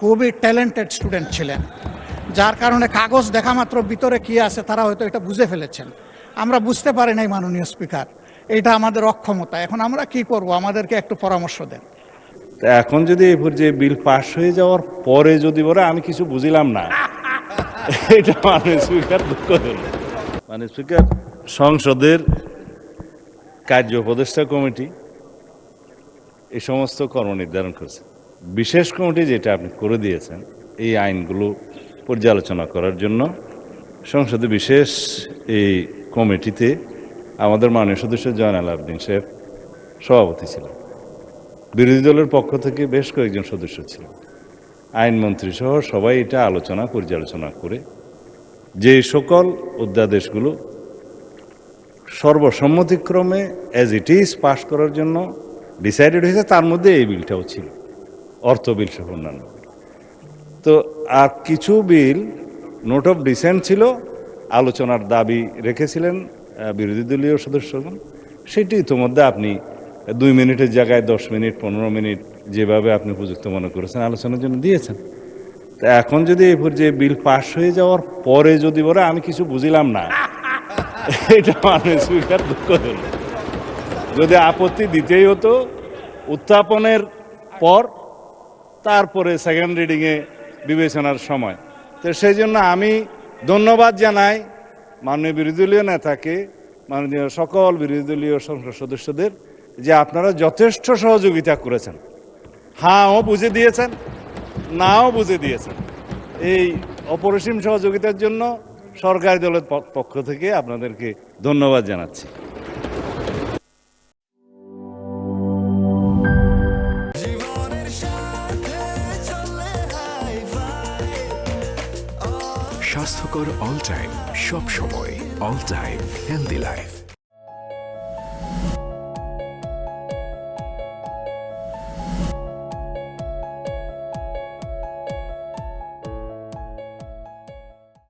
খুবই talented student ছিলেন, যার কারণে কাগজ দেখা মাত্র ভিতরে কি আছে তারা হয়তো এটা বুঝে ফেলেছেন। আমরা বুঝতে পারি নাই মাননীয় স্পিকার, এটা আমাদের অক্ষমতা। এখন আমরা কি করব, আমাদেরকে একটু পরামর্শ দেন। এখন যদি এই পর্যায়ে বিল পাশ হয়ে যাওয়ার পরে যদি বলে আমি কিছু বুঝিলাম না, এটা মাননীয় স্পিকার দুঃখ হল। মাননীয় স্পিকার, সংসদের কার্য উপদেষ্টা কমিটি এই সমস্ত কর্ম নির্ধারণ করেছে। বিশেষ কমিটি যেটা আপনি করে দিয়েছেন এই আইনগুলো পর্যালোচনা করার জন্য, সংসদে বিশেষ এই কমিটিতে আমাদের মাননীয় সদস্য জয়নাল আবেদিন সাহেব সভাপতি ছিলেন। বিরোধী দলের পক্ষ থেকে বেশ কয়েকজন সদস্য ছিলেন, আইনমন্ত্রী সহ সবাই এটা আলোচনা পর্যালোচনা করে যে সকল অধ্যাদেশগুলো সর্বসম্মতিক্রমে অ্যাজ ইট ইজ পাশ করার জন্য ডিসাইডেড হয়েছে, তার মধ্যে এই বিলটাও ছিল, অর্থ বিল সহ অন্যান্য। তো আর কিছু বিল নোট অফ ডিসেন্ট ছিল, আলোচনার দাবি রেখেছিলেন বিরোধী দলীয় সদস্যগণ। সেটি ইতিমধ্যে আপনি 2 মিনিটের জায়গায় 10 মিনিট 15 মিনিট যেভাবে আপনি উপযুক্ত মনে করেছেন আলোচনার জন্য দিয়েছেন। তো এখন যদি এই পর্যায়ে বিল পাশ হয়ে যাওয়ার পরে যদি বলে আমি কিছু বুঝিলাম না, এটা মাননীয় স্পিকার দুঃখ হল। যদি আপত্তি দিতেই হতো উত্থাপনের পর, তারপরে সেকেন্ড রিডিংয়ে বিবেচনার সময়। তো সেই জন্য আমি ধন্যবাদ জানাই মাননীয় বিরোধী দলীয় নেতাকে, মাননীয় সকল বিরোধী দলীয় সংসদ সদস্যদের, যে আপনারা যথেষ্ট সহযোগিতা করেছেন। হাঁও বুঝে দিয়েছেন, নাও বুঝে দিয়েছেন। এই অপরিসীম সহযোগিতার জন্য সরকারি দলের পক্ষ থেকে আপনাদেরকে ধন্যবাদ জানাচ্ছি। স্বাস্থ্যকর অল টাইম, সব সময় অল টাইম হেলদি লাইফ।